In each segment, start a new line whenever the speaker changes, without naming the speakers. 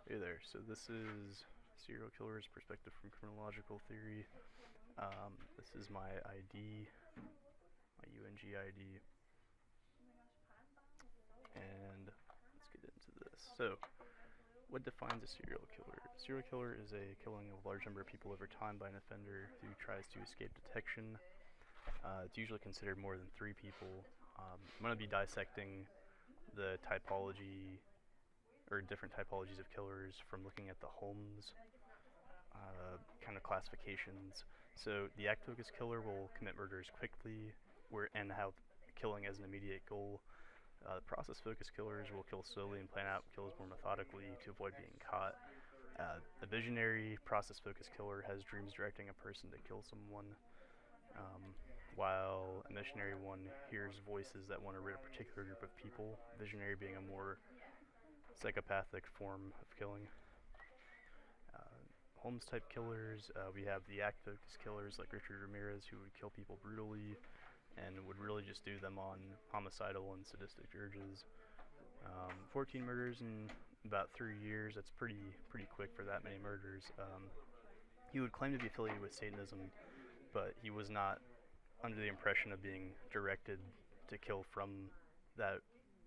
Hey there. So this is serial killer's perspective from criminological theory. This is my ID, my UNG ID, and let's get into this. So, what defines a serial killer? A serial killer is a killing of a large number of people over time by an offender who tries to escape detection. It's usually considered more than 3 people. I'm going to be dissecting the typology or different typologies of killers from looking at the Holmes kind of classifications. So the act-focused killer will commit murders quickly and have killing as an immediate goal. The process-focused killers will kill slowly and plan out kills more methodically to avoid being caught. The visionary process-focused killer has dreams directing a person to kill someone, while a missionary one hears voices that want to rid a particular group of people, visionary being a more psychopathic form of killing. Holmes type killers, we have the act focused killers like Richard Ramirez, who would kill people brutally and would really just do them on homicidal and sadistic urges. 14 murders in about 3 years. That's pretty quick for that many murders. He would claim to be affiliated with Satanism, but he was not under the impression of being directed to kill from that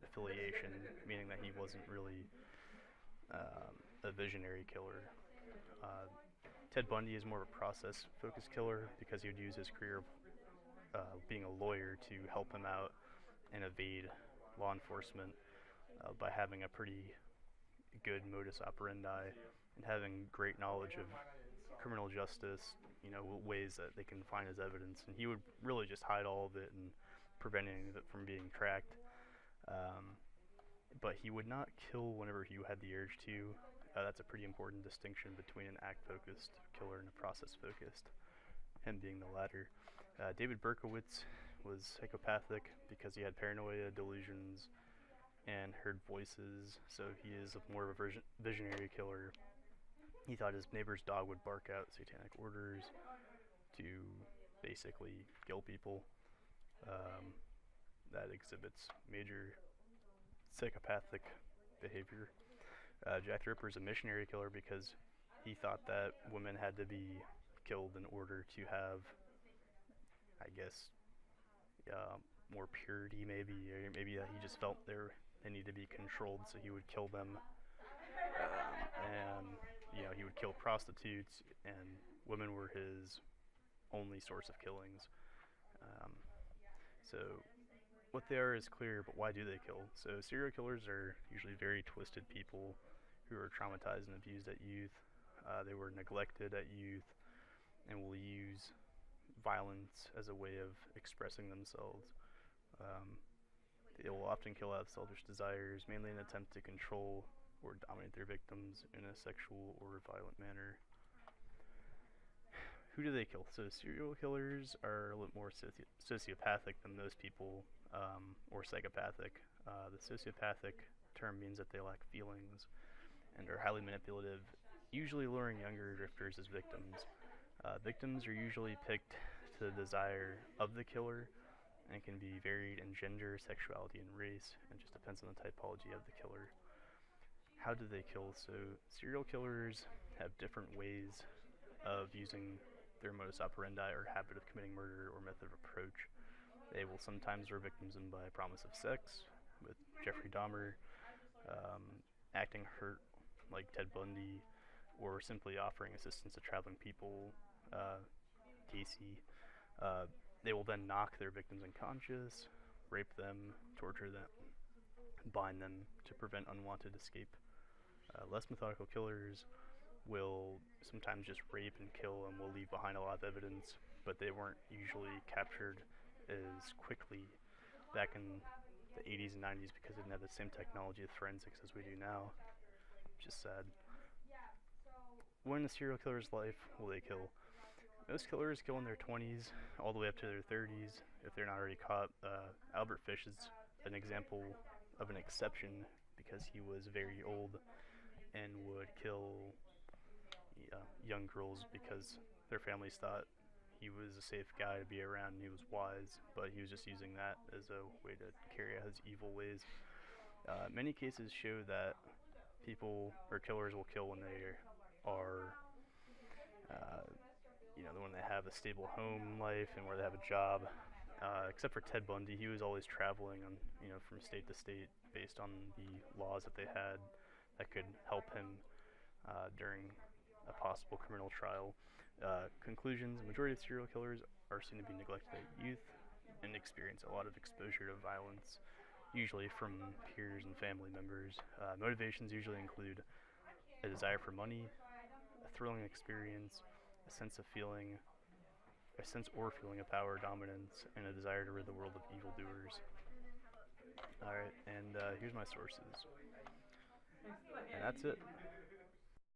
affiliation, meaning that he wasn't really a visionary killer. Ted Bundy is more of a process-focused killer because he would use his career of being a lawyer to help him out and evade law enforcement by having a pretty good modus operandi and having great knowledge of criminal justice, ways that they can find his evidence. And he would really just hide all of it and prevent any of it from being tracked. But he would not kill whenever he had the urge to. That's a pretty important distinction between an act-focused killer and a process-focused, him being the latter. David Berkowitz was psychopathic because he had paranoia, delusions, and heard voices, so he is more of a visionary killer. He thought his neighbor's dog would bark out satanic orders to basically kill people. That exhibits major psychopathic behavior. Jack the Ripper is a missionary killer because he thought that women had to be killed in order to have, I guess, more purity, maybe, or maybe he just felt they need to be controlled, so he would kill them, and he would kill prostitutes, and women were his only source of killings. So what they are is clear, but why do they kill? So serial killers are usually very twisted people who were traumatized and abused at youth. They were neglected at youth and will use violence as a way of expressing themselves. They will often kill out of selfish desires, mainly in an attempt to control or dominate their victims in a sexual or violent manner. Who do they kill? So serial killers are a little more sociopathic than those people, or psychopathic. The sociopathic term means that they lack feelings and are highly manipulative, usually luring younger drifters as victims. Victims are usually picked to the desire of the killer and can be varied in gender, sexuality, and race, and just depends on the typology of the killer. How do they kill? So serial killers have different ways of using their modus operandi or habit of committing murder or method of approach. They will sometimes lure victims in by promise of sex, with Jeffrey Dahmer, acting hurt like Ted Bundy, or simply offering assistance to traveling people, Casey. They will then knock their victims unconscious, rape them, torture them, bind them to prevent unwanted escape. Less methodical killers will sometimes just rape and kill and will leave behind a lot of evidence, but they weren't usually captured as quickly back in the 80s and 90s because they didn't have the same technology of forensics as we do now, which is sad. When a serial killer's life will they kill? Most killers kill in their 20s all the way up to their 30s if they're not already caught. Albert Fish is an example of an exception because he was very old and would kill young girls because their families thought he was a safe guy to be around and he was wise, but he was just using that as a way to carry out his evil ways. Many cases show that people or killers will kill when they are, uh, when they have a stable home life and where they have a job. Except for Ted Bundy, he was always traveling on, from state to state based on the laws that they had that could help him during a possible criminal trial. Conclusions: the majority of serial killers are seen to be neglected at youth and experience a lot of exposure to violence, usually from peers and family members. Motivations usually include a desire for money, a thrilling experience, a sense of feeling, a sense or feeling of power, dominance, and a desire to rid the world of evildoers. All right, and here's my sources, and that's it.